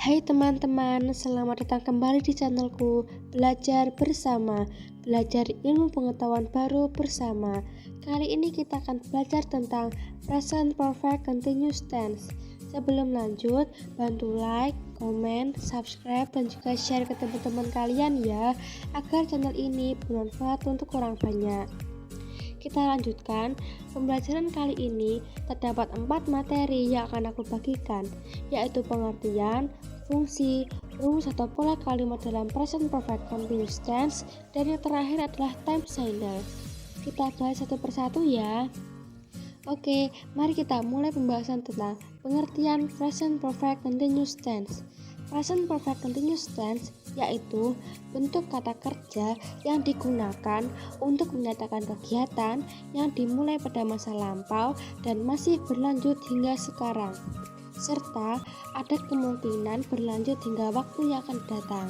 Hai teman-teman, selamat datang kembali di channelku Belajar Bersama, belajar ilmu pengetahuan baru bersama. Kali ini kita akan belajar tentang Present Perfect Continuous Tense. Sebelum lanjut, bantu like, komen, subscribe, dan juga share ke teman-teman kalian ya, agar channel ini bermanfaat untuk orang banyak. Kita lanjutkan, pembelajaran kali ini terdapat 4 materi yang akan aku bagikan, yaitu pengertian, fungsi, rumus atau pola kalimat dalam present perfect continuous tense, dan yang terakhir adalah time signer. Kita bahas satu persatu ya. Oke, mari kita mulai pembahasan tentang pengertian present perfect continuous tense. Present perfect continuous tense yaitu bentuk kata kerja yang digunakan untuk menyatakan kegiatan yang dimulai pada masa lampau dan masih berlanjut hingga sekarang, serta ada kemungkinan berlanjut hingga waktu yang akan datang.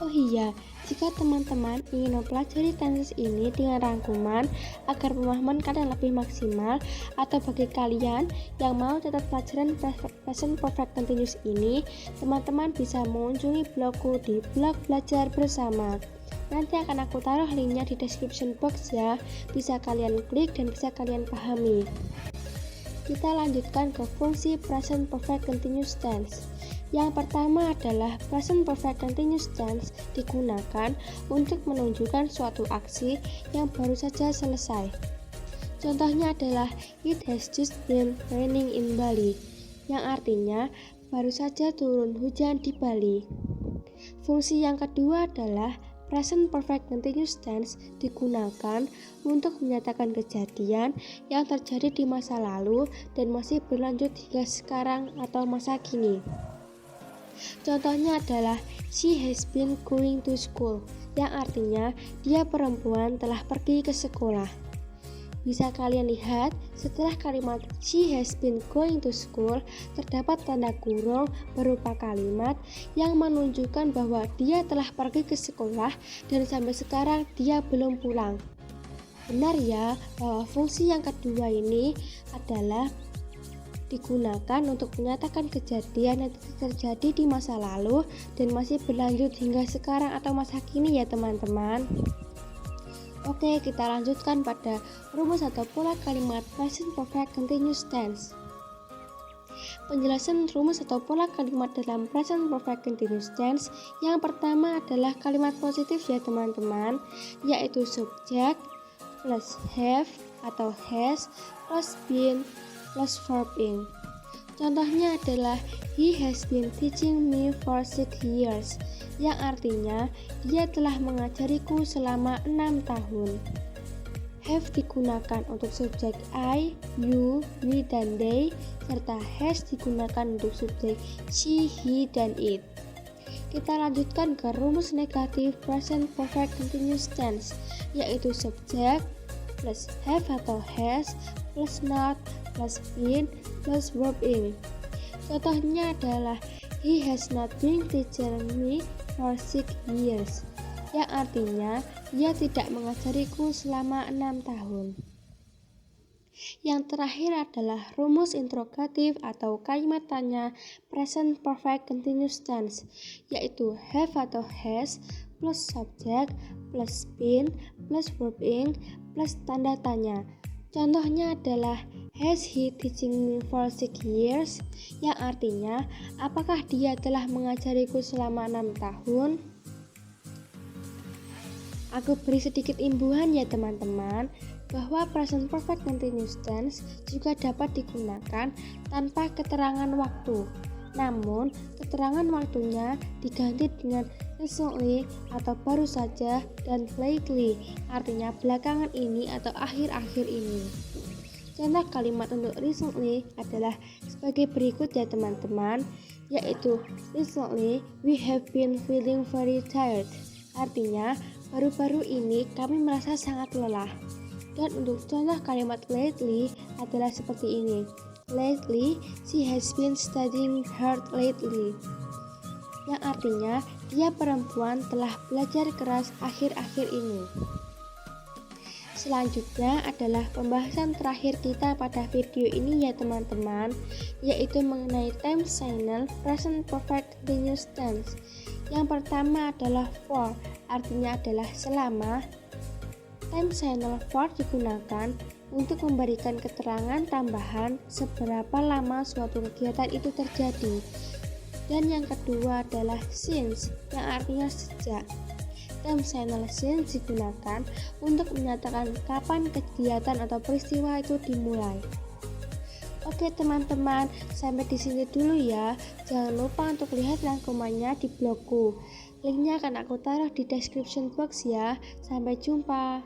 Oh iya, jika teman-teman ingin mempelajari tenses ini dengan rangkuman agar pemahaman kalian lebih maksimal, atau bagi kalian yang mau catat pelajaran present perfect continuous ini, teman-teman bisa mengunjungi blogku di blog Belajar Bersama. Nanti akan aku taruh linknya di description box ya, bisa kalian klik dan bisa kalian pahami. Kita lanjutkan ke fungsi present perfect continuous tense. Yang pertama adalah present perfect continuous tense digunakan untuk menunjukkan suatu aksi yang baru saja selesai. Contohnya adalah it has just been raining in Bali, yang artinya baru saja turun hujan di Bali. Fungsi yang kedua adalah present perfect continuous tense digunakan untuk menyatakan kejadian yang terjadi di masa lalu dan masih berlanjut hingga sekarang atau masa kini. Contohnya adalah she has been going to school, yang artinya dia perempuan telah pergi ke sekolah. Bisa kalian lihat, setelah kalimat she has been going to school, terdapat tanda kurung berupa kalimat yang menunjukkan bahwa dia telah pergi ke sekolah dan sampai sekarang dia belum pulang. Benar ya, bahwa fungsi yang kedua ini adalah digunakan untuk menyatakan kejadian yang terjadi di masa lalu dan masih berlanjut hingga sekarang atau masa kini ya teman-teman. Oke, kita lanjutkan pada rumus atau pola kalimat present perfect continuous tense. Penjelasan rumus atau pola kalimat dalam present perfect continuous tense yang pertama adalah kalimat positif ya teman-teman, yaitu subjek plus have atau has plus been plus verb ing. Contohnya adalah he has been teaching me for 6 years, yang artinya dia telah mengajariku selama 6 tahun. Have digunakan untuk subjek I, you, we, dan they, serta has digunakan untuk subjek she, he, dan it. Kita lanjutkan ke rumus negatif present perfect continuous tense, yaitu subjek plus have atau has plus not plus been plus verb ing. Contohnya adalah he has not been teaching me for 6 years, yang artinya dia tidak mengajariku selama 6 tahun. Yang terakhir adalah rumus interrogatif atau kalimat tanya present perfect continuous tense, yaitu have atau has plus subjek plus been plus verb ing plus tanda tanya. Contohnya adalah has he teaching me for 6 years, yang artinya apakah dia telah mengajariku selama 6 tahun? Aku beri sedikit imbuhan ya teman-teman, bahwa present perfect continuous tense juga dapat digunakan tanpa keterangan waktu. Namun, keterangan waktunya diganti dengan recently atau baru saja dan lately, artinya belakangan ini atau akhir-akhir ini. Contoh kalimat untuk recently adalah sebagai berikut ya teman-teman, yaitu recently we have been feeling very tired, artinya baru-baru ini kami merasa sangat lelah. Dan untuk contoh kalimat lately adalah seperti ini, lately she has been studying hard lately, yang artinya dia perempuan telah belajar keras akhir-akhir ini. Selanjutnya adalah pembahasan terakhir kita pada video ini ya teman-teman, yaitu mengenai time channel present perfect continuous tense. Yang pertama adalah for, artinya adalah selama. Time channel for digunakan untuk memberikan keterangan tambahan seberapa lama suatu kegiatan itu terjadi. Dan yang kedua adalah since, yang artinya sejak. Time channel since digunakan untuk menyatakan kapan kegiatan atau peristiwa itu dimulai. Oke teman-teman, sampai di sini dulu ya. Jangan lupa untuk lihat rangkumannya di blogku. Linknya akan aku taruh di description box ya. Sampai jumpa.